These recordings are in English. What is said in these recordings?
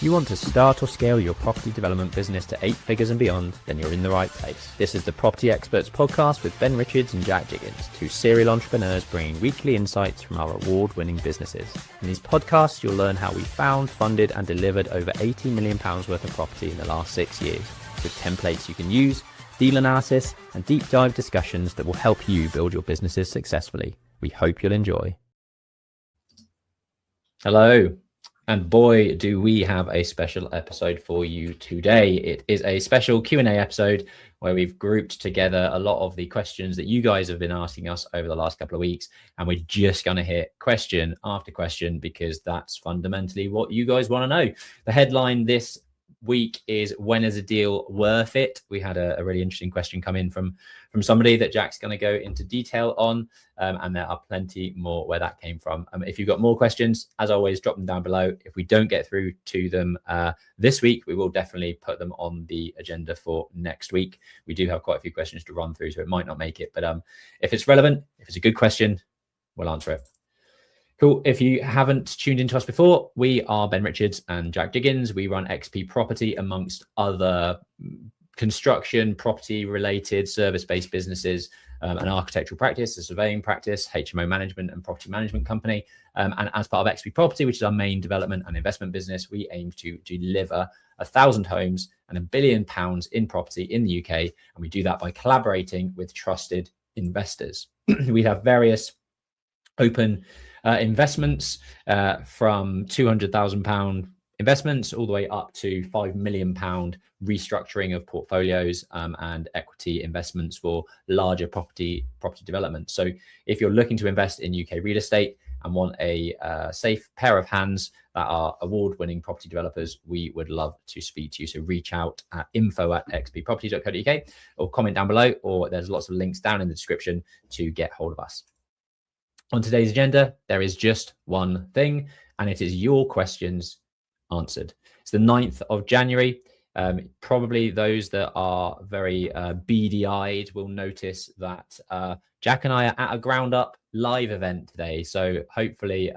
you want to start or scale your property development business to 8 figures and beyond, then you're in the right place. This is the Property XPerts Podcast with Ben Richards and Jack Diggins, two serial entrepreneurs bringing weekly insights from our award-winning businesses. In these podcasts, you'll learn how we found, funded and delivered over £80 million worth of property in the last 6 years, with templates you can use, deal analysis and deep dive discussions that will help you build your businesses successfully. We hope you'll enjoy. Hello. And boy, do we have a special episode for you today. It is a special Q&A episode where we've grouped together a lot of the questions that you guys have been asking us over the last couple of weeks. And we're just going to hit question after question because that's fundamentally what you guys want to know. The headline this week is, when is a deal worth it? We had a really interesting question come in from somebody that Jack's going to go into detail on, and there are plenty more where that came from. If you've got more questions, as always, drop them down below. If we don't get through to them this week, we will definitely put them on the agenda for next week. We do have quite a few questions to run through, so it might not make it, but if it's relevant, if it's a good question, we'll answer it. Cool. If you haven't tuned into us before, we are Ben Richards and Jack Diggins. We run XP Property amongst other construction, property related, service-based businesses, an architectural practice, a surveying practice, HMO management and property management company. And as part of XP Property, which is our main development and investment business, we aim to deliver 1,000 homes and £1 billion in property in the UK. And we do that by collaborating with trusted investors. We have various open investments from £200,000 investments all the way up to £5 million restructuring of portfolios and equity investments for larger property development. So if you're looking to invest in UK real estate and want a safe pair of hands that are award-winning property developers, we would love to speak to you. So reach out at info@xpproperty.co.uk or comment down below, or there's lots of links down in the description to get hold of us. On today's agenda, there is just one thing, and it is your questions answered. It's the 9th of January. Probably those that are very beady-eyed will notice that Jack and I are at a Ground Up live event today. So hopefully,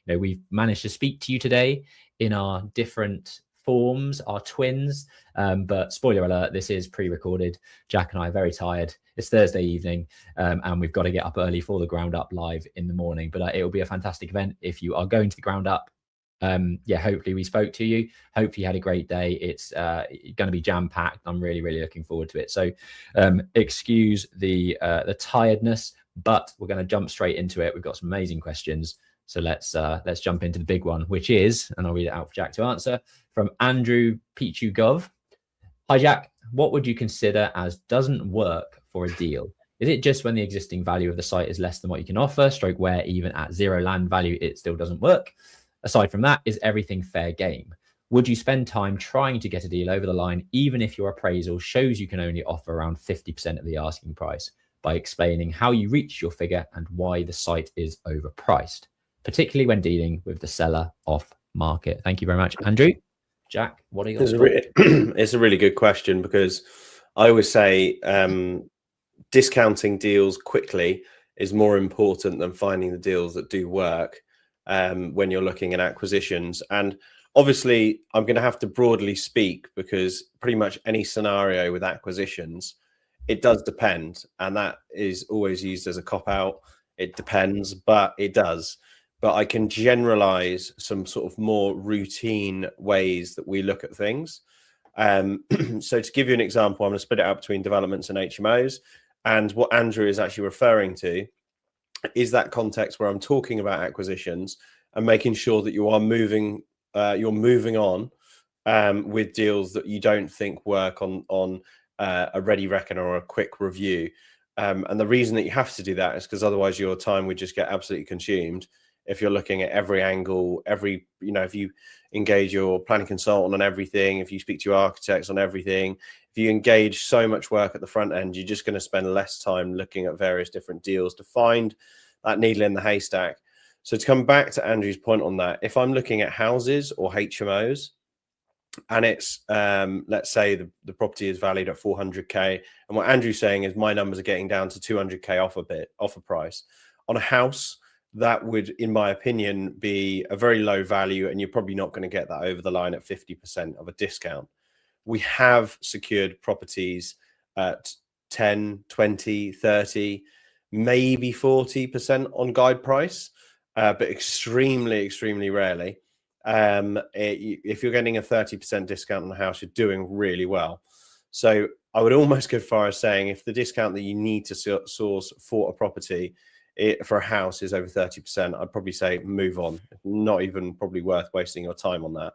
we've managed to speak to you today in our different forms, our twins. But spoiler alert, this is pre-recorded. Jack and I are very tired. It's Thursday evening, and we've got to get up early for the Ground Up live in the morning. But it will be a fantastic event if you are going to the Ground Up. Hopefully we spoke to you. Hopefully you had a great day. It's going to be jam-packed. I'm really, really looking forward to it. So excuse the tiredness, but we're going to jump straight into it. We've got some amazing questions. So let's jump into the big one, which is, and I'll read it out for Jack to answer, from Andrew Pichu Gov. Hi, Jack. What would you consider as doesn't work for a deal? Is it just when the existing value of the site is less than what you can offer, stroke where even at zero land value, it still doesn't work? Aside from that, is everything fair game? Would you spend time trying to get a deal over the line, even if your appraisal shows you can only offer around 50% of the asking price, by explaining how you reached your figure and why the site is overpriced, particularly when dealing with the seller off market? Thank you very much, Andrew. Jack, what are your thoughts? It's a really good question, because I always say discounting deals quickly is more important than finding the deals that do work when you're looking at acquisitions. And obviously, I'm going to have to broadly speak, because pretty much any scenario with acquisitions, it does depend. And that is always used as a cop-out. It depends, but it does. But I can generalize some sort of more routine ways that we look at things. So to give you an example, I'm going to split it out between developments and HMOs. And what Andrew is actually referring to is that context where I'm talking about acquisitions and making sure that you are moving on with deals that you don't think work on a ready reckon or a quick review. And the reason that you have to do that is because otherwise your time would just get absolutely consumed. If you're looking at every angle, if you engage your planning consultant on everything, if you speak to your architects on everything, if you engage so much work at the front end, you're just going to spend less time looking at various different deals to find that needle in the haystack. So to come back to Andrew's point on that, if I'm looking at houses or HMOs, and it's, let's say the property is valued at 400K, and what Andrew's saying is my numbers are getting down to 200K off a price. On a house, that would, in my opinion, be a very low value, and you're probably not going to get that over the line at 50% of a discount. We have secured properties at 10, 20, 30, maybe 40% on guide price, but extremely, extremely rarely. If you're getting a 30% discount on a house, you're doing really well. So I would almost go as far as saying, if the discount that you need to source for a property for a house is over 30%, I'd probably say move on. Not even probably worth wasting your time on that.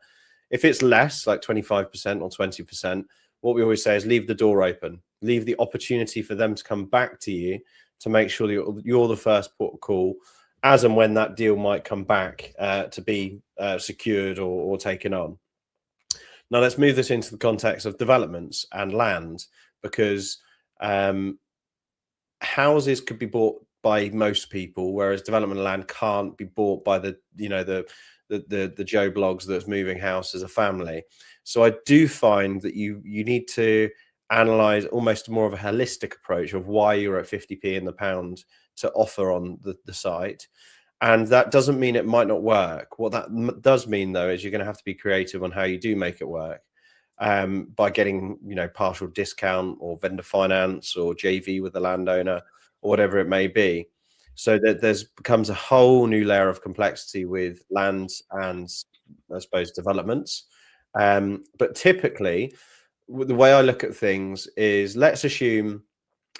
If it's less, like 25% or 20%, what we always say is leave the door open, leave the opportunity for them to come back to you to make sure that you're the first port of call as and when that deal might come back to be secured or taken on. Now, let's move this into the context of developments and land, because houses could be bought by most people, whereas development land can't be bought by the Joe Blogs that's moving house as a family. So I do find that you need to analyze almost more of a holistic approach of why you're at 50p in the pound to offer on the site. And that doesn't mean it might not work. What that does mean, though, is you're going to have to be creative on how you do make it work, by getting, partial discount or vendor finance or JV with the landowner or whatever it may be. So that becomes a whole new layer of complexity with land and, I suppose, developments. But typically, the way I look at things is, let's assume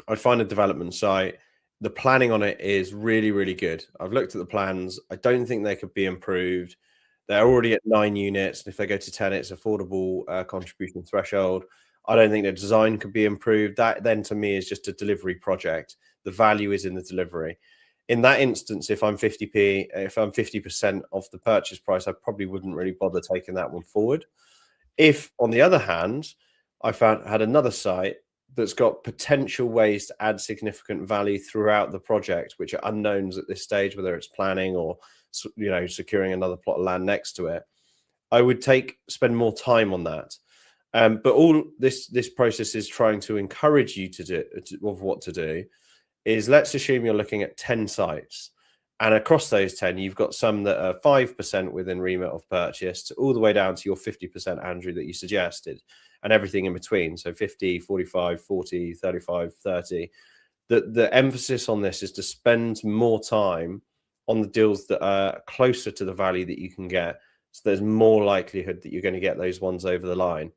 I'd find a development site. The planning on it is really, really good. I've looked at the plans. I don't think they could be improved. They're already at 9 units. And if they go to 10, it's affordable contribution threshold. I don't think the design could be improved. That then, to me, is just a delivery project. The value is in the delivery. In that instance, if I'm 50% off the purchase price, I probably wouldn't really bother taking that one forward. If, on the other hand, I had another site that's got potential ways to add significant value throughout the project, which are unknowns at this stage, whether it's planning or securing another plot of land next to it, I would spend more time on that. But all this process is trying to encourage you to do of what to do. Is, let's assume you're looking at 10 sites, and across those 10, you've got some that are 5% within remit of purchase, all the way down to your 50%, Andrew, that you suggested, and everything in between. So 50, 45, 40, 35, 30. The emphasis on this is to spend more time on the deals that are closer to the value that you can get. So there's more likelihood that you're going to get those ones over the line.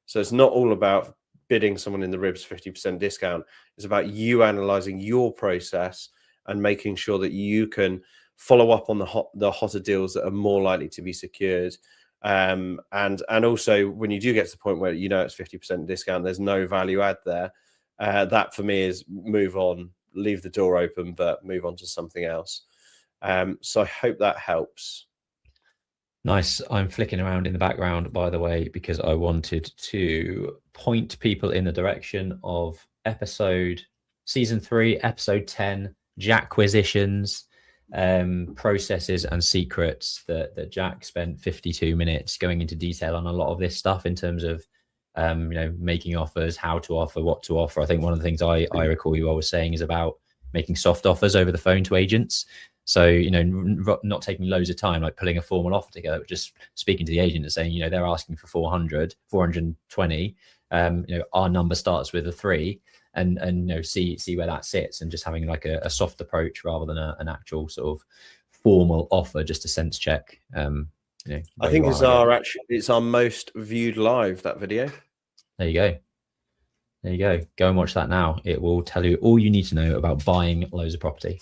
So it's not all about bidding someone in the ribs 50% discount. It's about you analyzing your process and making sure that you can follow up on the hotter deals that are more likely to be secured. And also, when you do get to the point where it's 50% discount, there's no value add there. That for me is move on, leave the door open, but move on to something else. So I hope that helps. Nice. I'm flicking around in the background, by the way, because I wanted to point people in the direction of season 3, episode 10, Jacquisitions, processes and secrets that Jack spent 52 minutes going into detail on a lot of this stuff in terms of, making offers, how to offer, what to offer. I think one of the things I recall you always saying is about making soft offers over the phone to agents. So, not taking loads of time, like pulling a formal offer together, but just speaking to the agent and saying, they're asking for 400, 420. Our number starts with a 3, and see where that sits, and just having like a soft approach rather than an actual sort of formal offer, just to sense check. I think it's our most viewed live, that video. There you go. Go and watch that now. It will tell you all you need to know about buying loads of property.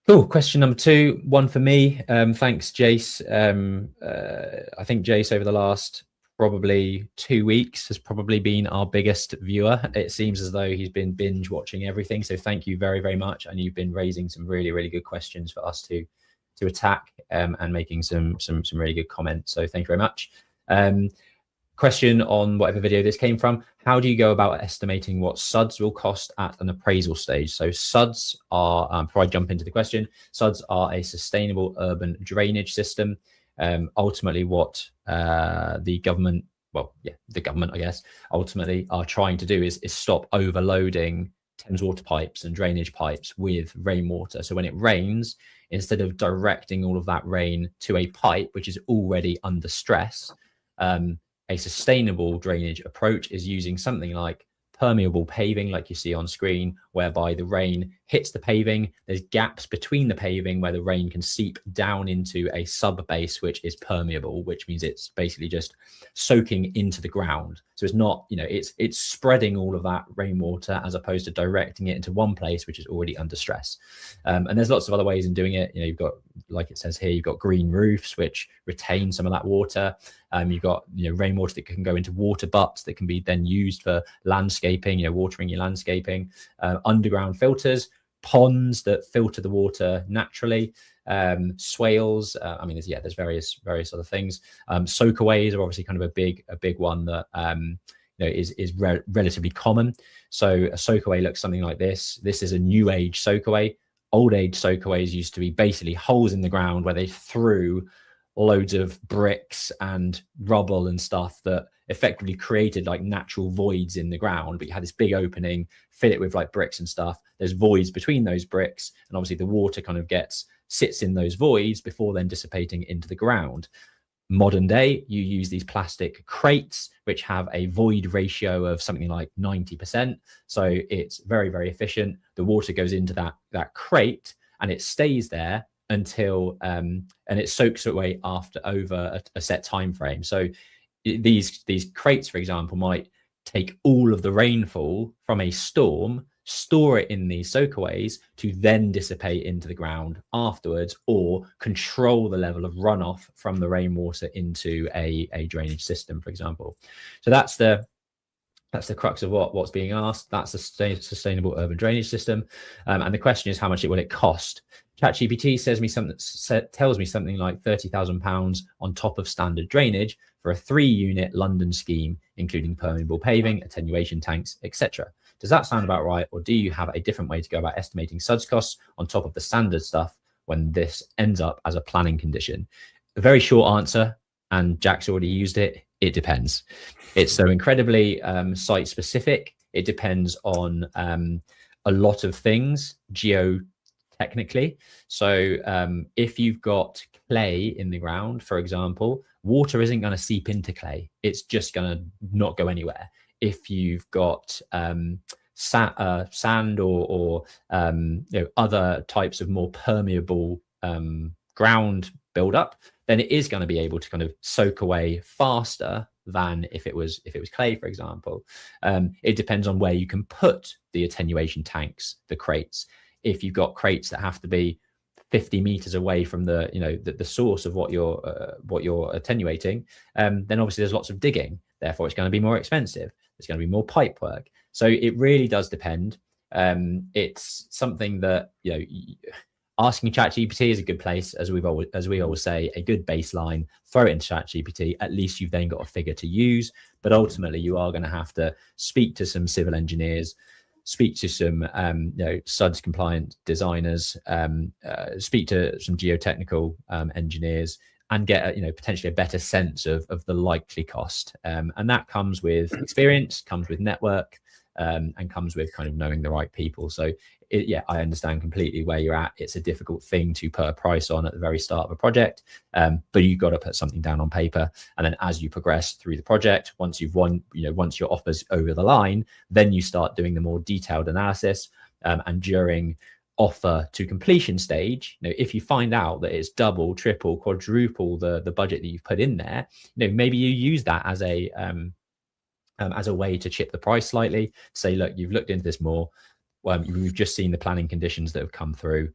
Cool. Question number 2, one for me. Thanks, Jace. I think Jace, over the last probably 2 weeks, has probably been our biggest viewer. It seems as though he's been binge watching everything. So thank you very, very much. And you've been raising some really, really good questions for us to attack, and making some really good comments. So thank you very much. Question on whatever video this came from: how do you go about estimating what SUDs will cost at an appraisal stage? So SUDs are, before I jump into the question, SUDs are a sustainable urban drainage system. Ultimately what the government, I guess, ultimately are trying to do is stop overloading Thames water pipes and drainage pipes with rainwater. So when it rains, instead of directing all of that rain to a pipe which is already under stress, a sustainable drainage approach is using something like permeable paving, like you see on screen, whereby the rain hits the paving. There's gaps between the paving where the rain can seep down into a sub base, which is permeable, which means it's basically just soaking into the ground. So it's not, it's spreading all of that rainwater as opposed to directing it into one place, which is already under stress. And there's lots of other ways in doing it. You've got, like it says here, you've got green roofs, which retain some of that water. You've got rainwater that can go into water butts that can be then used for landscaping, watering your landscaping, underground filters, ponds that filter the water naturally, swales. There's various other things. Soakaways are obviously kind of a big one that is relatively common. So a soakaway looks something like this. This is a new age soakaway. Old age soakaways used to be basically holes in the ground where they threw loads of bricks and rubble and stuff that effectively created like natural voids in the ground, but you had this big opening, fill it with like bricks and stuff. There's voids between those bricks, and obviously the water kind of sits in those voids before then dissipating into the ground. Modern day, you use these plastic crates, which have a void ratio of something like 90%. So it's very, very efficient. The water goes into that crate and it stays there until and it soaks away over a set time frame. So these crates, for example, might take all of the rainfall from a storm, store it in these soakaways to then dissipate into the ground afterwards, or control the level of runoff from the rainwater into a drainage system, for example. So that's the crux of what's being asked. That's a sustainable urban drainage system, and the question is, how much will it cost? ChatGPT tells me something like £30,000 on top of standard drainage for a 3-unit London scheme, including permeable paving, attenuation tanks, etc. Does that sound about right, or do you have a different way to go about estimating SUDS costs on top of the standard stuff when this ends up as a planning condition? A very short answer, and Jack's already used it. It depends. It's so incredibly site specific. It depends on a lot of things geotechnically. So if you've got clay in the ground, for example, water isn't going to seep into clay. It's just going to not go anywhere. If you've got sand or other types of more permeable ground buildup, then it is going to be able to kind of soak away faster than if it was clay, for example. It depends on where you can put the attenuation tanks, the crates. If you've got crates that have to be 50 meters away from the source of what you're attenuating, then obviously there's lots of digging. Therefore, it's going to be more expensive. There's going to be more pipe work. So it really does depend. It's something that asking ChatGPT is a good place, as we always say, a good baseline. Throw it into ChatGPT. At least you've then got a figure to use. But ultimately, you are going to have to speak to some civil engineers, speak to some SUDS compliant designers, speak to some geotechnical engineers, and get potentially a better sense of the likely cost. And that comes with experience, comes with network, and comes with kind of knowing the right people. So I understand completely where you're at. It's a difficult thing to put a price on at the very start of a project, but you've got to put something down on paper. And then as you progress through the project, once you've won, once your offer's over the line, then you start doing the more detailed analysis. And during offer to completion stage, if you find out that it's double, triple, quadruple the budget that you've put in there, maybe you use that as a way to chip the price slightly. Say, look, you've looked into this more. We've just seen the planning conditions that have come through.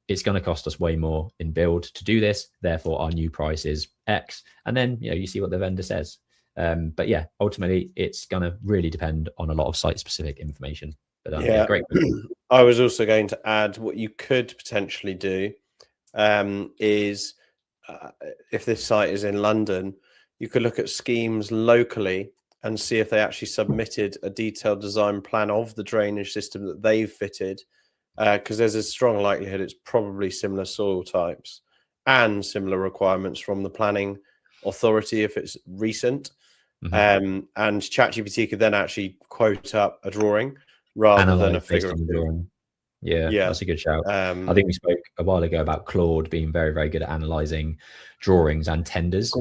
It's going to cost us way more in build to do this. Therefore, our new price is X. And then, you see what the vendor says. But yeah, ultimately, it's going to really depend on a lot of site-specific information. But great. I was also going to add what you could potentially do is if this site is in London, you could look at schemes locally and see if they actually submitted a detailed design plan of the drainage system that they've fitted, because there's a strong likelihood it's probably similar soil types and similar requirements from the planning authority if it's recent. And ChatGPT could then actually quote up a drawing rather than a Analyze based figure on of the two. drawing. Yeah, Yeah. that's a good shout. I think we spoke a while ago about Claude being very, very good at analyzing drawings and tenders.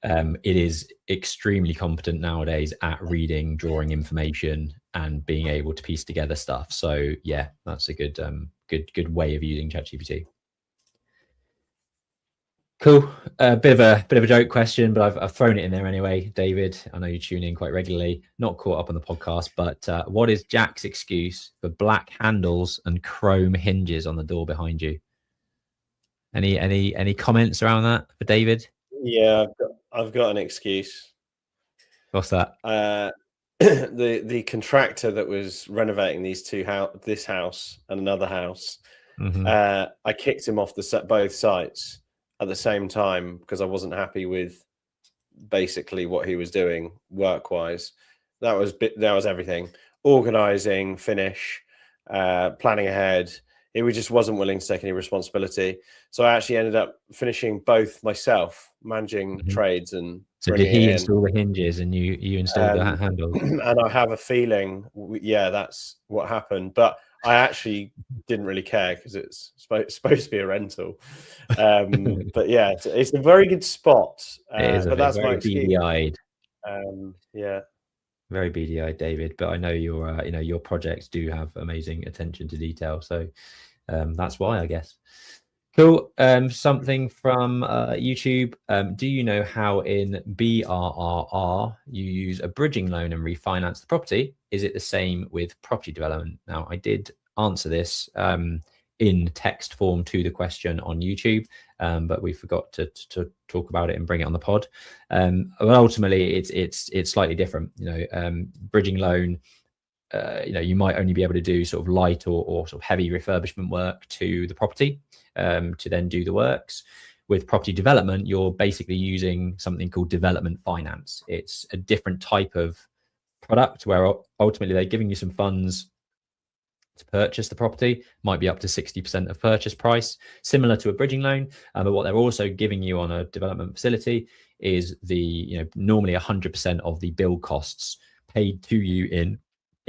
It is extremely competent nowadays at reading drawing information and being able to piece together stuff. So yeah, that's a good way of using ChatGPT. Cool. A bit of a joke question, but I've thrown it in there anyway. David, I know you tune in quite regularly, not caught up on the podcast, but what is Jack's excuse for black handles and chrome hinges on the door behind you? Any comments around that for David? Yeah, I've got an excuse. What's that? The contractor that was renovating this house and another house, I kicked him off both sites at the same time because I wasn't happy with basically what he was doing work-wise. That was everything. Organizing, finish, planning ahead. He just wasn't willing to take any responsibility. So I actually ended up finishing both myself, managing trades and so did he install the hinges and you installed the handles? And I have a feeling, yeah, that's what happened. But I actually didn't really care because it's supposed to be a rental. But yeah, it's a very good spot. But that's my excuse. Beady-eyed. Yeah. Very beady-eyed, David. But I know your projects do have amazing attention to detail. So that's why, I guess. Cool. Something from YouTube. Do you know how in BRRR you use a bridging loan and refinance the property? Is it the same with property development? Now, I did answer this in text form to the question on YouTube, but we forgot to talk about it and bring it on the pod. But ultimately, it's slightly different. Bridging loan. You might only be able to do sort of light or sort of heavy refurbishment work to the property to then do the works. With property development, you're basically using something called development finance. It's a different type of product where ultimately they're giving you some funds to purchase the property, might be up to 60% of purchase price, similar to a bridging loan. But what they're also giving you on a development facility is normally 100% of the build costs paid to you in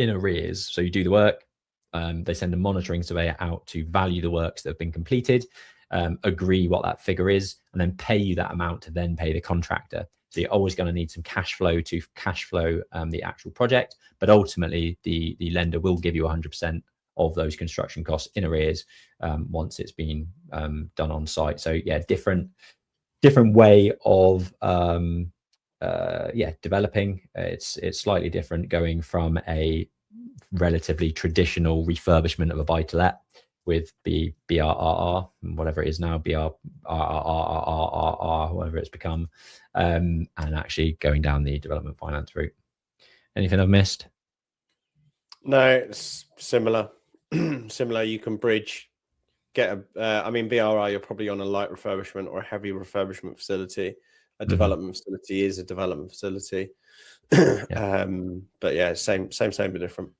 arrears. So you do the work, they send a monitoring surveyor out to value the works that have been completed, agree what that figure is, and then pay you that amount to then pay the contractor. So you're always going to need some cash flow to cash flow the actual project, but ultimately the lender will give you 100% of those construction costs in arrears once it's been done on site. So yeah, different way of developing. It's slightly different going from a relatively traditional refurbishment of a buy-to-let with BRRR, whatever it is now, BRRRRRR, whatever it's become, and actually going down the development finance route. Anything I've missed? No, it's similar. Similar. You can bridge, BRR, you're probably on a light refurbishment or a heavy refurbishment facility. A development facility is a development facility. But yeah, same, but different.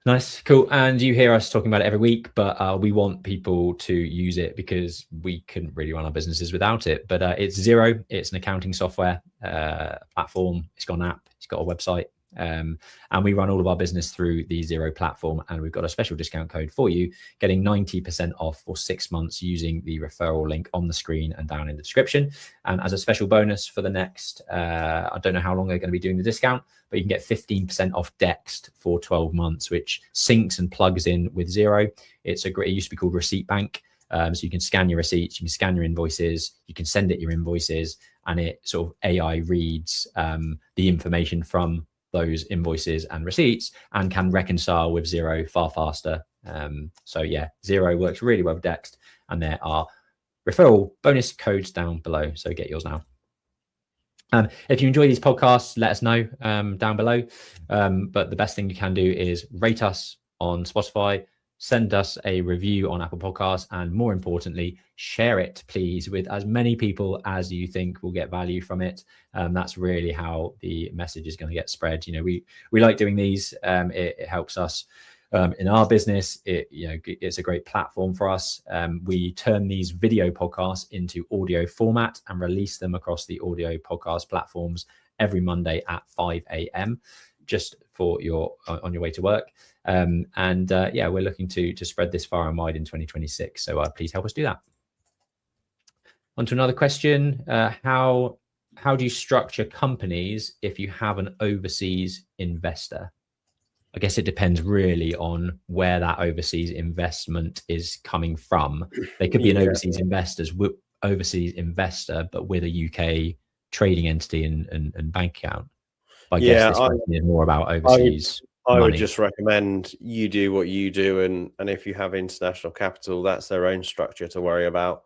Nice, cool. And you hear us talking about it every week, but we want people to use it because we couldn't really run our businesses without it. But it's Xero. It's an accounting software platform. It's got an app. It's got a website. And we run all of our business through the Xero platform, and we've got a special discount code for you, getting 90% off for 6 months using the referral link on the screen and down in the description. And as a special bonus for the next, I don't know how long they're going to be doing the discount, but you can get 15% off Dext for 12 months, which syncs and plugs in with Xero. It used to be called Receipt Bank. So you can scan your receipts, you can scan your invoices, you can send it your invoices, and it sort of AI reads the information from those invoices and receipts and can reconcile with Xero far faster. So yeah, Xero works really well with Dext, and there are referral bonus codes down below. So get yours now. If you enjoy these podcasts, let us know down below. But the best thing you can do is rate us on Spotify, send us a review on Apple Podcasts, and more importantly, share it, please, with as many people as you think will get value from it. That's really how the message is going to get spread. We like doing these. It helps us in our business. It's a great platform for us. We turn these video podcasts into audio format and release them across the audio podcast platforms every Monday at 5 a.m. just for on your way to work. Yeah, we're looking to spread this far and wide in 2026. So please help us do that. On to another question. How do you structure companies if you have an overseas investor? I guess it depends really on where that overseas investment is coming from. They could be an overseas investor, but with a UK trading entity and bank account. But I guess this question is more about overseas I money. would just recommend you do what you do, and if you have international capital, that's their own structure to worry about.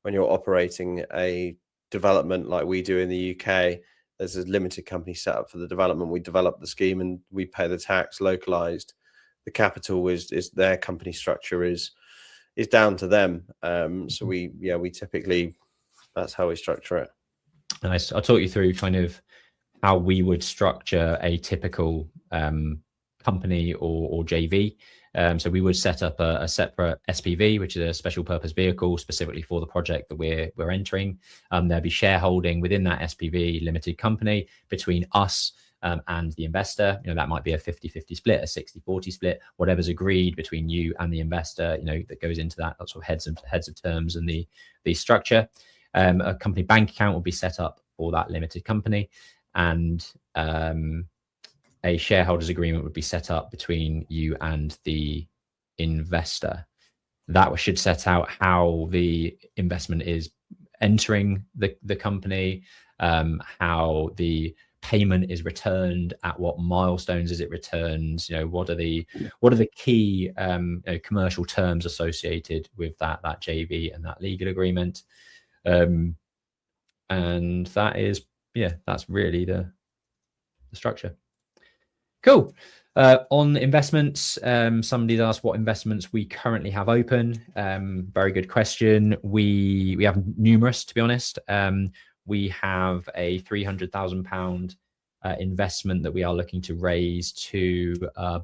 When you're operating a development like we do in the UK, there's a limited company set up for the development. We develop the scheme and we pay the tax localized. The capital is their company structure is down to them. So we typically, that's how we structure it. Nice. I'll talk you through kind of how we would structure a typical company or JV. So we would set up a separate SPV, which is a special purpose vehicle specifically for the project that we're entering. There'll be shareholding within that SPV limited company between us and the investor. That might be a 50-50 split, a 60-40 split, whatever's agreed between you and the investor, that goes into that sort of heads of terms and the structure. A company bank account will be set up for that limited company, and a shareholders agreement would be set up between you and the investor. That should set out how the investment is entering the company, how the payment is returned, at what milestones is it returned, what are the key commercial terms associated with that JV and that legal agreement. And that is, that's really the structure. Cool. On investments, somebody's asked what investments we currently have open. Very good question. We have numerous, to be honest. We have a £300,000 investment that we are looking to raise to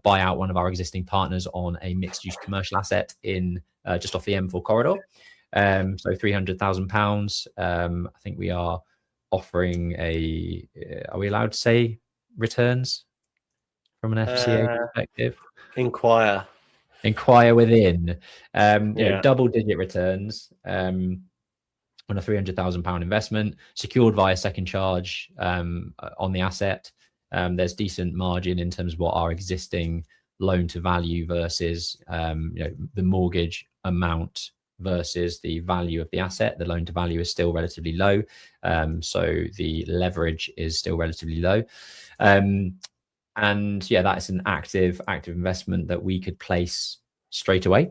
buy out one of our existing partners on a mixed-use commercial asset in just off the M4 corridor. So £300,000. I think we are offering are we allowed to say returns from an FCA perspective? Inquire within double-digit returns on a £300,000 investment, secured via second charge on the asset. There's decent margin in terms of what our existing loan to value versus the mortgage amount versus the value of the asset. The loan to value is still relatively low, so the leverage is still relatively low. And that's an active investment that we could place straight away.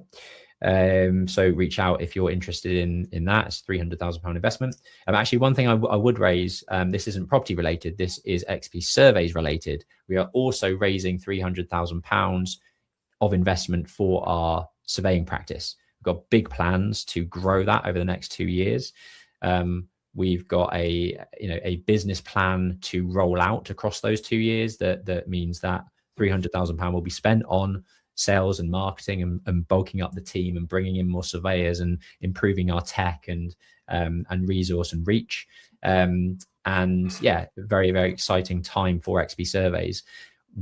So reach out if you're interested in that. It's £300,000 investment. Actually, one thing I would raise, this isn't property related, this is XP Surveys related. We are also raising £300,000 of investment for our surveying practice. We've got big plans to grow that over the next 2 years. We've got a business plan to roll out across those 2 years. That means that £300,000 will be spent on sales and marketing and bulking up the team and bringing in more surveyors and improving our tech and resource and reach. Very, very exciting time for XP Surveys.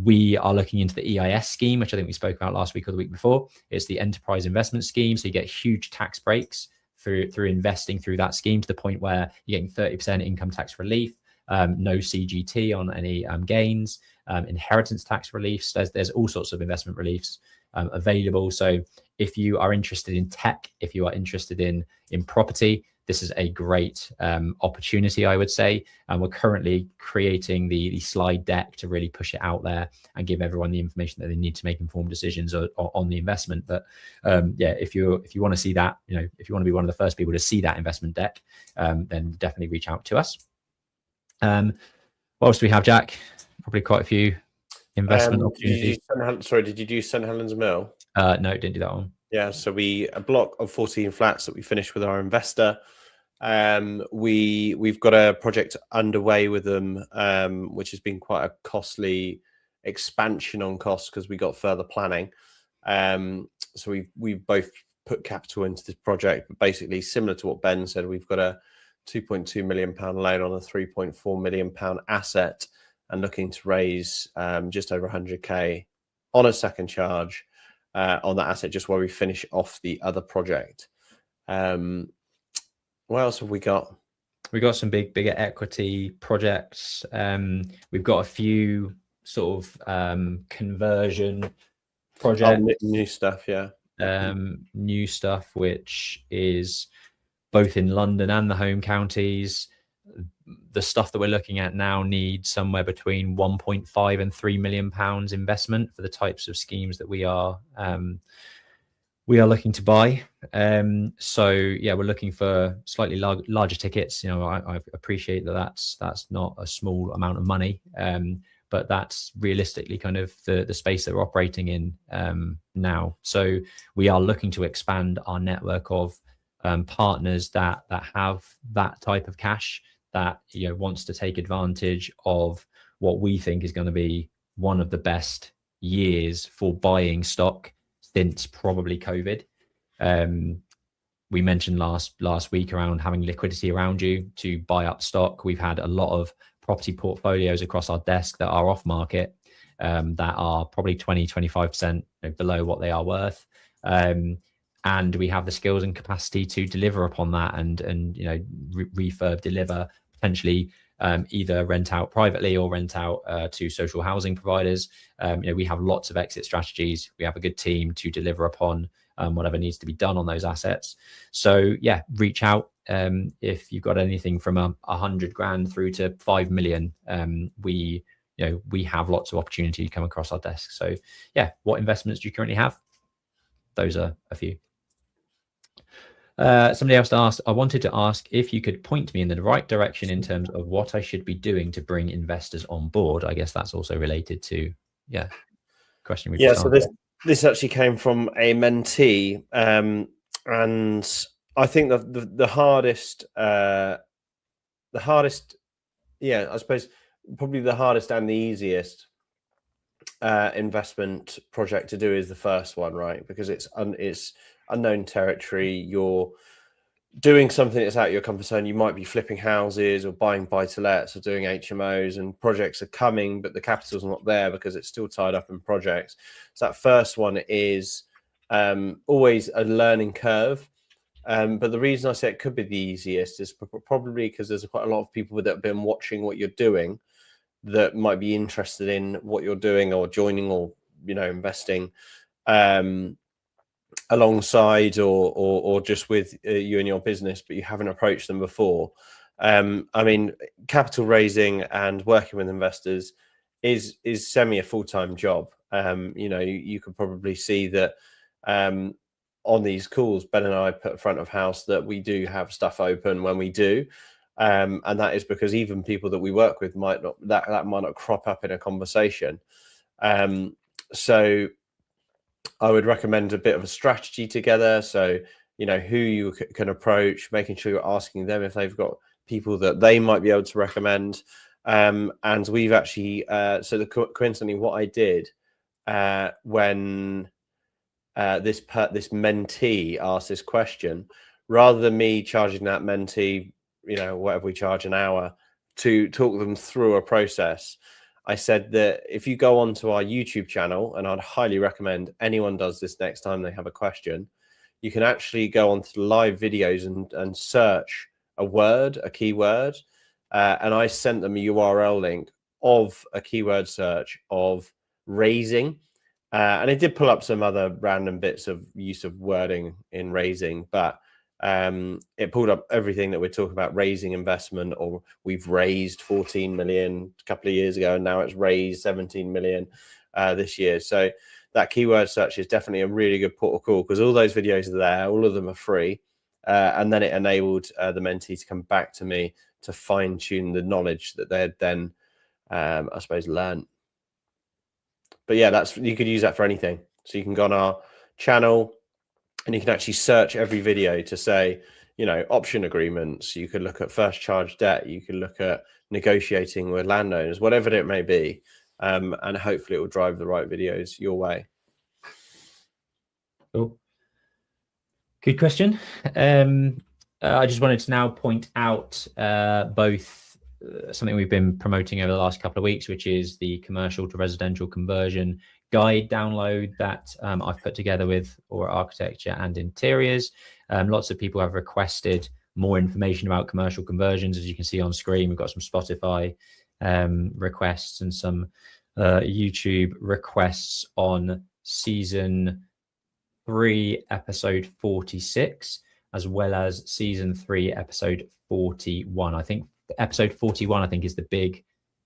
We are looking into the EIS scheme, which I think we spoke about last week or the week before. It's the enterprise investment scheme. So you get huge tax breaks through investing through that scheme, to the point where you're getting 30% income tax relief, no CGT on any gains, inheritance tax reliefs. There's all sorts of investment reliefs available. So if you are interested in tech, if you are interested in property, this is a great opportunity, I would say. And we're currently creating the slide deck to really push it out there and give everyone the information that they need to make informed decisions on the investment. But if you want to see that, if you want to be one of the first people to see that investment deck, then definitely reach out to us. What else do we have, Jack? Probably quite a few investment opportunities. Did you do St Helens Mill? No, didn't do that one. Yeah, so a block of 14 flats that we finished with our investor. We've got a project underway with them, which has been quite a costly expansion on costs because we got further planning. So we both put capital into this project, but basically similar to what Ben said, we've got a £2.2 million loan on a £3.4 million asset. and looking to raise just over 100k on a second charge on that asset, just while we finish off the other project. What else have we got? We got some bigger equity projects. We've got a few sort of conversion projects. New stuff, yeah. New stuff, which is both in London and the home counties. The stuff that we're looking at now needs somewhere between 1.5 and 3 million pounds investment for the types of schemes that we are looking to buy. So yeah, we're looking for slightly larger tickets. You know, I appreciate that that's not a small amount of money, but that's realistically kind of the space that we're operating in now. So we are looking to expand our network of partners that have that type of cash, that, you know, wants to take advantage of what we think is going to be one of the best years for buying stock since probably COVID. We mentioned last week around having liquidity around you to buy up stock. We've had a lot of property portfolios across our desk that are off market, that are probably 20-25% below what they are worth. And we have the skills and capacity to deliver upon that, and you know, refurb, deliver, potentially either rent out privately or rent out to social housing providers. You know, we have lots of exit strategies. We have a good team to deliver upon whatever needs to be done on those assets. So yeah, reach out if you've got anything from 100 grand through to 5 million. We have lots of opportunity to come across our desk. So yeah, what investments do you currently have? Those are a few. Somebody else asked, I wanted to ask if you could point me in the right direction in terms of what I should be doing to bring investors on board. I guess that's also related to, question we've so this actually came from a mentee, and I think the hardest, I suppose probably the hardest and the easiest investment project to do is the first one, right? Because it's unknown territory. You're doing something that's out of your comfort zone. You might be flipping houses or buying buy-to-lets or doing HMOs, and projects are coming, but the capital's not there because it's still tied up in projects. So that first one is always a learning curve. But the reason I say it could be the easiest is probably because there's quite a lot of people that have been watching what you're doing that might be interested in what you're doing or joining or, investing alongside or just with you and your business, but you haven't approached them before. I mean, capital raising and working with investors is semi a full-time job. You could probably see that on these calls, Ben and I put front of house that we do have stuff open when we do. And that is because even people that we work with might not crop up in a conversation. So I would recommend a bit of a strategy together. So, who you can approach, making sure you're asking them if they've got people that they might be able to recommend. And we've actually, coincidentally, what I did when this mentee asked this question, rather than me charging that mentee, whatever we charge an hour to talk them through a process, I said that if you go onto our YouTube channel, and I'd highly recommend anyone does this next time they have a question, you can actually go onto the live videos and search a keyword, and I sent them a URL link of a keyword search of raising, and it did pull up some other random bits of use of wording in raising, but it pulled up everything that we're talking about: raising investment, or we've raised 14 million a couple of years ago and now it's raised 17 million this year. So that keyword search is definitely a really good port of call, because all those videos are there, all of them are free, and then it enabled the mentee to come back to me to fine tune the knowledge that they had then I suppose learned. But yeah, you could use that for anything. So you can go on our channel and you can actually search every video to say, option agreements. You could look at first charge debt. You could look at negotiating with landowners, whatever it may be. And hopefully it will drive the right videos your way. Cool. Good question. I just wanted to now point out both something we've been promoting over the last couple of weeks, which is the commercial to residential conversion guide download that I've put together with Aura Architecture and Interiors. Lots of people have requested more information about commercial conversions. As you can see on screen, we've got some Spotify requests and some YouTube requests on season 3, episode 46, as well as season 3, episode 41. I think episode 41, I think, is the big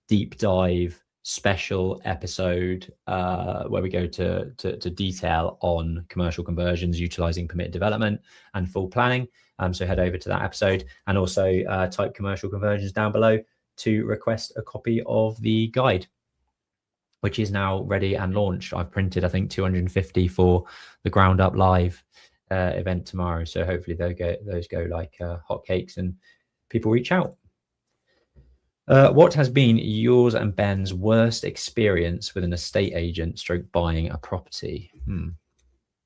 deep dive special episode where we go to detail on commercial conversions utilizing permitted development and full planning. So head over to that episode, and also type commercial conversions down below to request a copy of the guide, which is now ready and launched. I've printed, I think, 250 for the Ground Up Live event tomorrow. So hopefully those go like hotcakes and people reach out. What has been yours and Ben's worst experience with an estate agent / buying a property?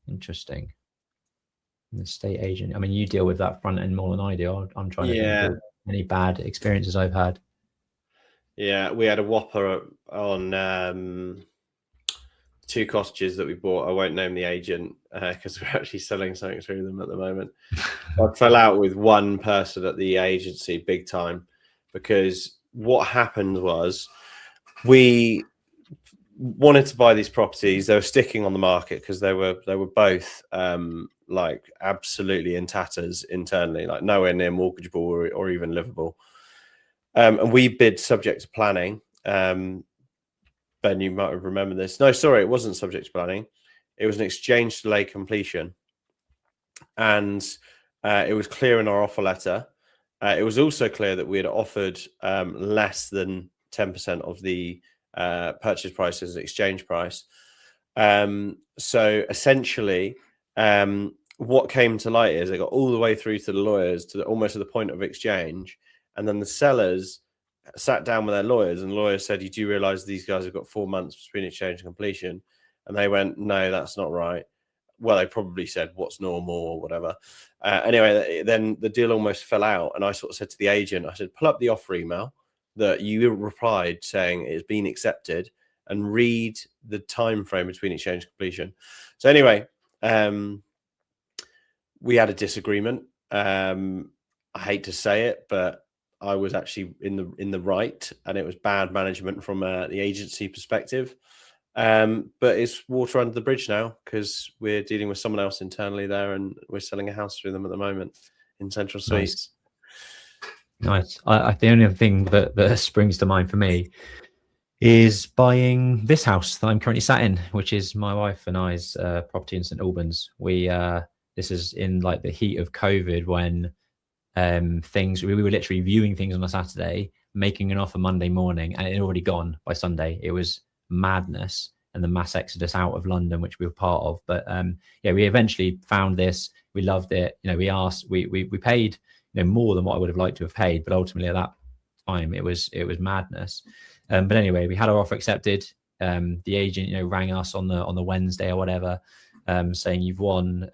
Interesting. An estate agent. I mean, you deal with that front end more than I do. I'm trying to think of any bad experiences I've had. Yeah, we had a whopper on 2 cottages that we bought. I won't name the agent because we're actually selling something through them at the moment. I fell out with one person at the agency big time, because what happened was we wanted to buy these properties. They were sticking on the market because they were both like absolutely in tatters internally, like nowhere near mortgageable or even livable. And we bid subject to planning. Ben, you might have remembered this. No, sorry, it wasn't subject to planning. It was an exchange delay completion. And it was clear in our offer letter. It was also clear that we had offered less than 10% of the purchase price as an exchange price. So essentially, what came to light is it got all the way through to the lawyers to almost to the point of exchange. And then the sellers sat down with their lawyers, and the lawyers said, "You do realize these guys have got 4 months between exchange and completion?" And they went, "No, that's not right." Well, they probably said, "What's normal?" or whatever. Anyway, then the deal almost fell out. And I sort of said to the agent, I said, "Pull up the offer email that you replied saying it's been accepted, and read the time frame between exchange and completion." So anyway, we had a disagreement. I hate to say it, but I was actually in the right, and it was bad management from the agency perspective. But it's water under the bridge now, because we're dealing with someone else internally there, and we're selling a house through them at the moment in Central Suites. Nice. The only other thing that springs to mind for me is buying this house that I'm currently sat in, which is my wife and I's property in St Albans. This is in like the heat of COVID, when we were literally viewing things on a Saturday, making an offer Monday morning, and it had already gone by Sunday. It was madness, and the mass exodus out of London, which we were part of. But we eventually found this. We loved it. We paid more than what I would have liked to have paid, but ultimately at that time it was madness. But anyway, we had our offer accepted. The agent rang us on the Wednesday or whatever, saying, "You've won,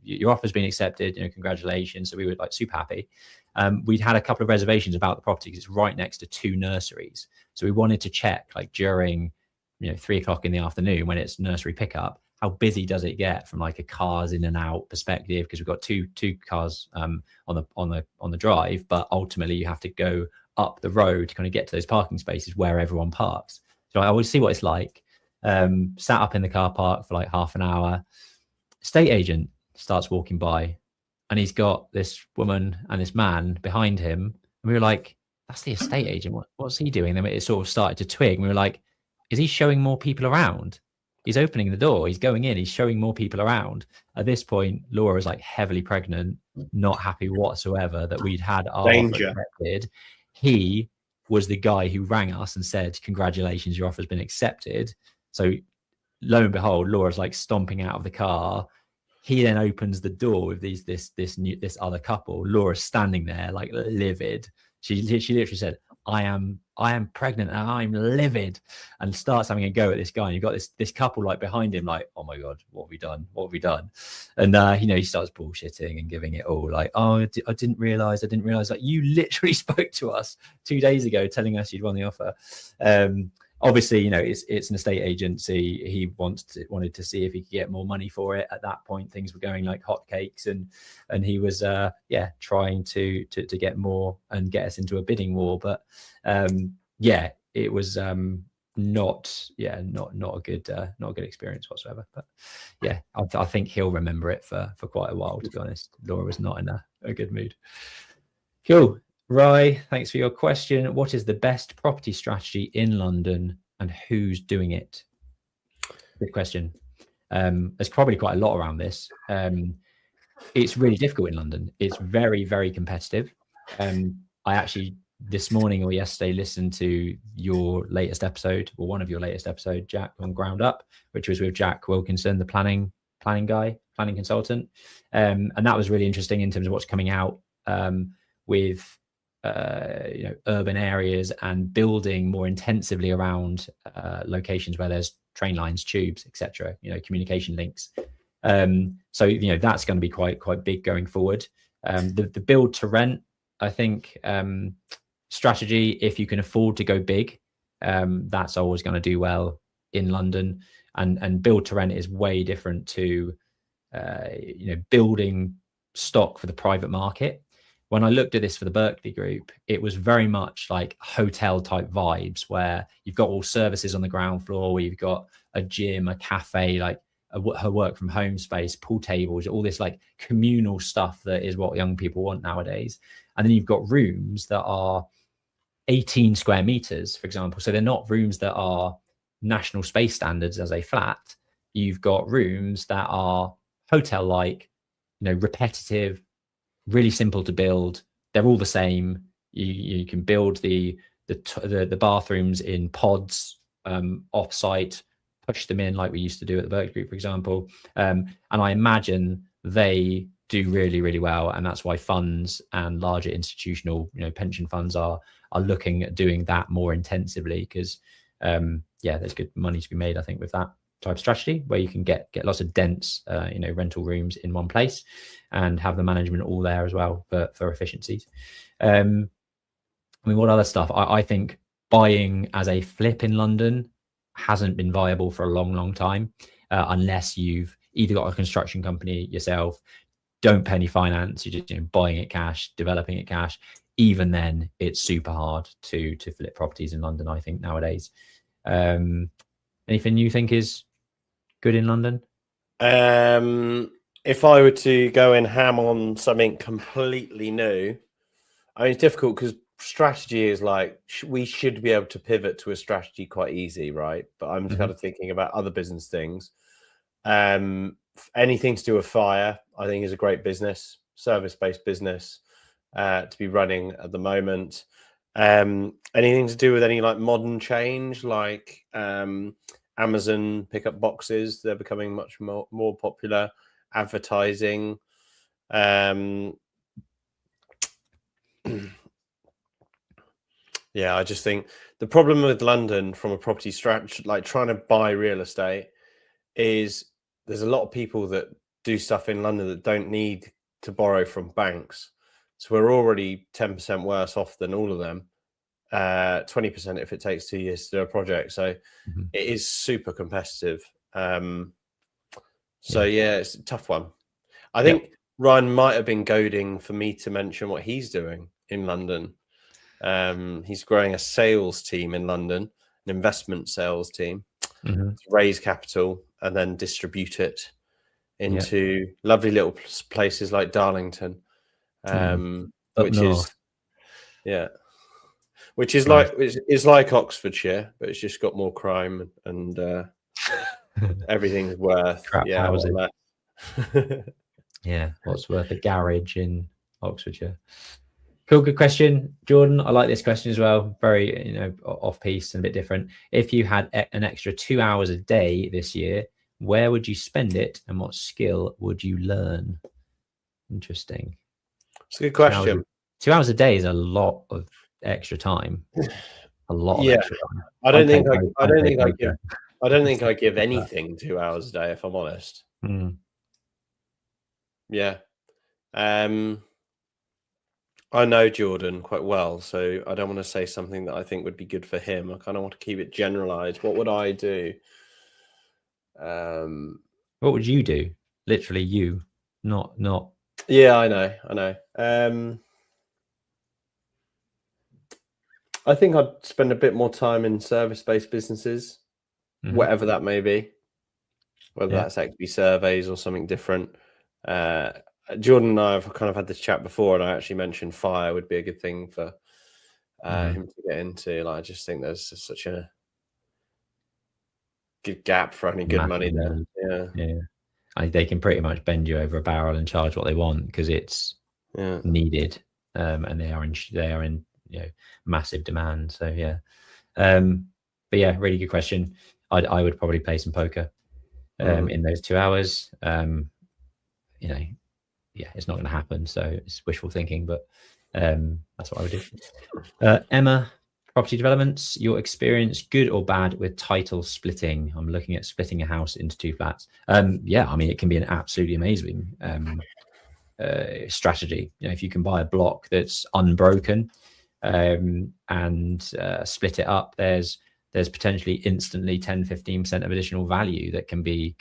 your offer's been accepted, congratulations." So we were like super happy. We'd had a couple of reservations about the property because it's right next to 2 nurseries. So we wanted to check, like, during 3 o'clock in the afternoon when it's nursery pickup, how busy does it get from like a cars in and out perspective, because we've got two cars on the drive, but ultimately you have to go up the road to kind of get to those parking spaces where everyone parks. So I always see what it's like. Sat up in the car park for like half an hour. Estate agent starts walking by, and he's got this woman and this man behind him, and we were like, "That's the estate agent. What's he doing?" Then it sort of started to twig, and we were like, "Is he showing more people around? He's opening the door, he's going in, he's showing more people around." At this point, Laura was like heavily pregnant, not happy whatsoever that we'd had our offer accepted. He was the guy who rang us and said, "Congratulations, your offer's been accepted." So lo and behold, Laura's like stomping out of the car. He then opens the door with this other couple. Laura's standing there like livid. She literally said, I am pregnant and I'm livid, and starts having a go at this guy. And you've got this couple like behind him, like, oh my God, what have we done? What have we done? And he starts bullshitting and giving it all like, oh, I didn't realize. Like, you literally spoke to us 2 days ago telling us you'd won the offer. Obviously, it's an estate agency. He wanted to see if he could get more money for it. At that point, things were going like hotcakes, and he was trying to get more and get us into a bidding war. But it was not a good experience whatsoever. But yeah, I think he'll remember it for quite a while, to be honest. Laura was not in a good mood. Cool. Rye, thanks for your question. What is the best property strategy in London and who's doing it? Good question. There's probably quite a lot around this. It's really difficult in London. It's very, very competitive. I actually this morning or yesterday listened to your latest episode, or one of your latest episodes, Jack, on Ground Up, which was with Jack Wilkinson, the planning consultant. And that was really interesting in terms of what's coming out with urban areas and building more intensively around locations where there's train lines, tubes, etc. Communication links. So that's going to be quite big going forward. The build to rent, I think, strategy, if you can afford to go big, that's always going to do well in London. And build to rent is way different to building stock for the private market. When I looked at this for the Berkeley Group, it was very much like hotel type vibes, where you've got all services on the ground floor, where you've got a gym, a cafe, like her work from home space, pool tables, all this like communal stuff that is what young people want nowadays. And then you've got rooms that are 18 square meters, for example. So they're not rooms that are national space standards as a flat. You've got rooms that are hotel-like, repetitive, really simple to build. They're all the same. You can build the bathrooms in pods off-site, push them in like we used to do at the Berkeley Group, for example. And I imagine they do really, really well, and that's why funds and larger institutional, pension funds are looking at doing that more intensively, because there's good money to be made, I think, with that type of strategy, where you can get lots of dense rental rooms in one place and have the management all there as well for efficiencies. What other stuff? I think buying as a flip in London hasn't been viable for a long time, unless you've either got a construction company yourself, don't pay any finance, you're just buying it cash, developing it cash. Even then, it's super hard to flip properties in London, I think, nowadays. Anything you think is good in London? If I were to go and ham on something completely new, it's difficult because strategy is like, we should be able to pivot to a strategy quite easy, right? But I'm kind of thinking about other business things. Anything to do with fire, I think, is a great business, service-based business to be running at the moment. Anything to do with any like modern change, like Amazon pickup boxes, they're becoming much more popular. Advertising. I just think the problem with London from a property strategy, like trying to buy real estate, is there's a lot of people that do stuff in London that don't need to borrow from banks. So we're already 10% worse off than all of them. 20% if it takes 2 years to do a project. So it is super competitive. It's a tough one. I think Ryan might have been goading for me to mention what he's doing in London. He's growing a sales team in London, an investment sales team, to raise capital and then distribute it into lovely little places like Darlington, which is like Oxfordshire, but it's just got more crime and everything's worth what's worth a garage in Oxfordshire. Cool, good question, Jordan. I like this question as well. Very off piece and a bit different. If you had an extra 2 hours a day this year, where would you spend it and what skill would you learn? Interesting. It's a good question. 2 hours a day is a lot of extra time, a lot of Yeah, extra time. I don't think I give anything 2 hours a day, if I'm honest. Yeah. I know Jordan quite well, so I don't want to say something that I think would be good for him. I kind of want to keep it generalized. What would I do? What would you do? Literally you, not. Yeah, I know. I think I'd spend a bit more time in service-based businesses, whatever that may be, whether that's XP surveys or something different. Jordan and I have kind of had this chat before, and I actually mentioned fire would be a good thing for him to get into. Like, I just think there's just such a good gap for any good money there. Yeah. They can pretty much bend you over a barrel and charge what they want because it's needed, and they are in massive demand. So but yeah, really good question. I would probably play some poker in those 2 hours. It's not going to happen, so it's wishful thinking, but that's what I would do. Emma, property developments, your experience, good or bad with title splitting? I'm looking at splitting a house into 2 flats. It can be an absolutely amazing strategy. If you can buy a block that's unbroken and split it up, there's potentially instantly 10-15% of additional value that can be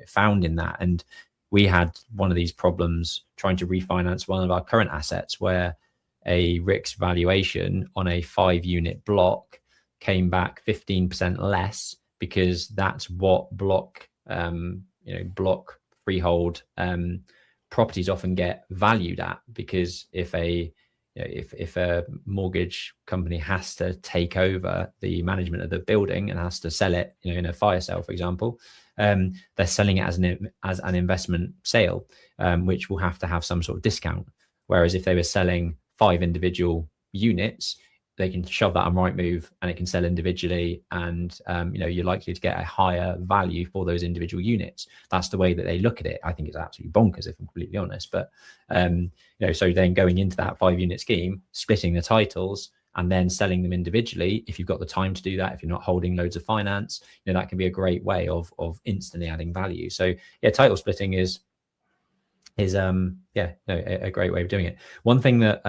found in that. And we had one of these problems trying to refinance one of our current assets where a RICS valuation on a 5-unit block came back 15% less, because that's what block freehold properties often get valued at. Because if a mortgage company has to take over the management of the building and has to sell it, in a fire sale, for example, they're selling it as an investment sale, which will have to have some sort of discount. Whereas if they were selling 5 individual units, they can shove that on Rightmove and it can sell individually, and you're likely to get a higher value for those individual units. That's the way that they look at it. I think it's absolutely bonkers, if I'm completely honest. But so then going into that 5-unit scheme, splitting the titles and then selling them individually, if you've got the time to do that, if you're not holding loads of finance, that can be a great way of instantly adding value. So yeah, title splitting is a great way of doing it. One thing that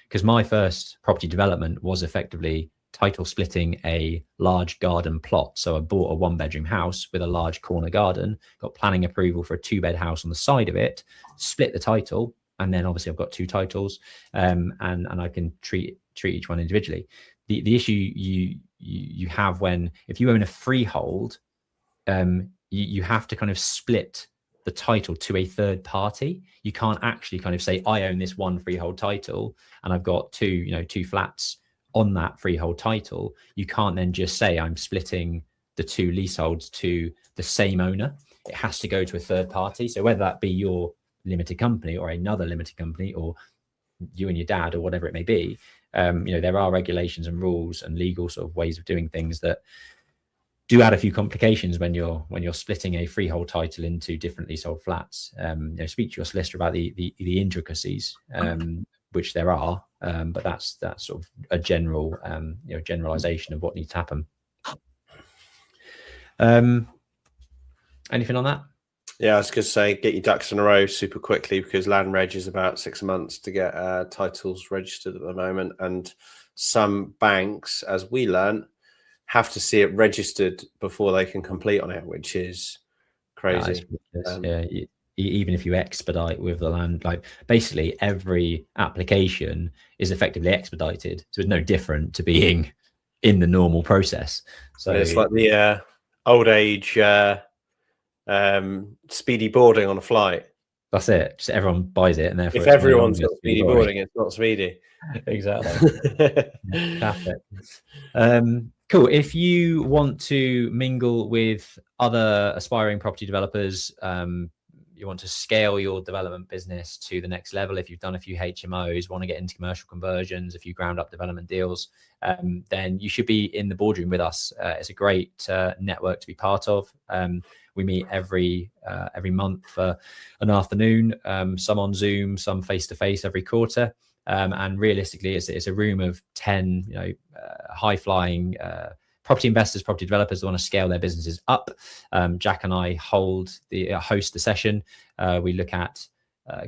because my first property development was effectively title splitting a large garden plot. So I bought a 1-bedroom house with a large corner garden, got planning approval for a 2-bed house on the side of it, split the title, and then obviously I've got 2 titles, and I can treat each one individually. The issue you have if you own a freehold, you have to kind of split the title to a third party. You can't actually kind of say, I own this one freehold title and I've got 2 flats on that freehold title. You can't then just say I'm splitting the 2 leaseholds to the same owner. It has to go to a third party. So whether that be your limited company or another limited company, or you and your dad, or whatever it may be, there are regulations and rules and legal sort of ways of doing things that do add a few complications when you're splitting a freehold title into different leasehold flats. Speak to your solicitor about the intricacies, which there are, but that's sort of a general generalization of what needs to happen. Anything on that? Yeah, I was going to say, get your ducks in a row super quickly, because land reg is about 6 months to get titles registered at the moment, and some banks, as we learned, have to see it registered before they can complete on it, which is crazy. Even if you expedite with the land, like basically every application is effectively expedited, so it's no different to being in the normal process. So it's like the old age speedy boarding on a flight. That's it. Just everyone buys it, and therefore if everyone's got speedy boarding, it's not speedy. Exactly. Perfect. Cool. If you want to mingle with other aspiring property developers, you want to scale your development business to the next level, if you've done a few HMOs, want to get into commercial conversions, a few ground up development deals, then you should be in the boardroom with us. It's a great network to be part of. We meet every month for an afternoon, some on Zoom, some face-to-face every quarter. And realistically, it's a room of 10, high flying property investors, property developers that want to scale their businesses up. Jack and I host the session. We look at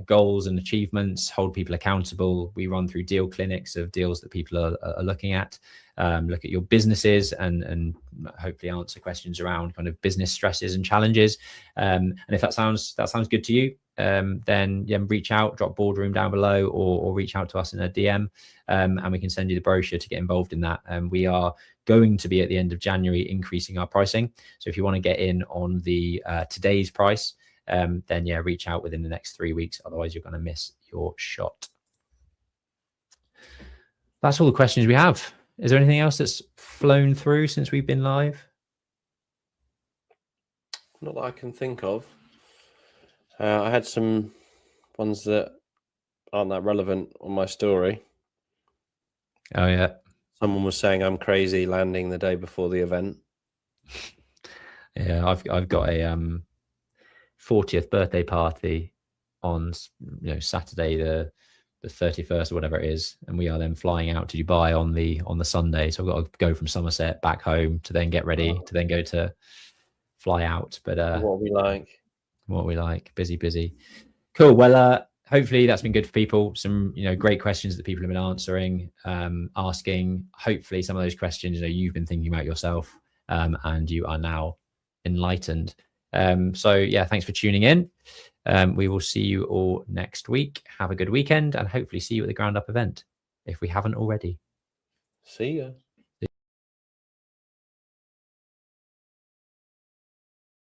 goals and achievements, hold people accountable. We run through deal clinics of deals that people are looking at, look at your businesses and hopefully answer questions around kind of business stresses and challenges. And if that sounds good to you, then reach out, drop boardroom down below, or reach out to us in a DM, and we can send you the brochure to get involved in that. And we are going to be at the end of January increasing our pricing. So if you want to get in on the today's price, then reach out within the next 3 weeks. Otherwise, you're going to miss your shot. That's all the questions we have. Is there anything else that's flown through since we've been live? Not that I can think of. I had some ones that aren't that relevant on my story. Oh, yeah. Someone was saying I'm crazy landing the day before the event. Yeah, I've got a 40th birthday party on Saturday the 31st or whatever it is, and we are then flying out to Dubai on the Sunday. So I've got to go from Somerset back home to then get ready to then go to fly out. But what we like, busy. Cool. Well, hopefully that's been good for people. Some great questions that people have been answering, asking. Hopefully some of those questions you've been thinking about yourself, and you are now enlightened. So thanks for tuning in. We will see you all next week. Have a good weekend, and hopefully see you at the Ground Up event if we haven't already. See ya.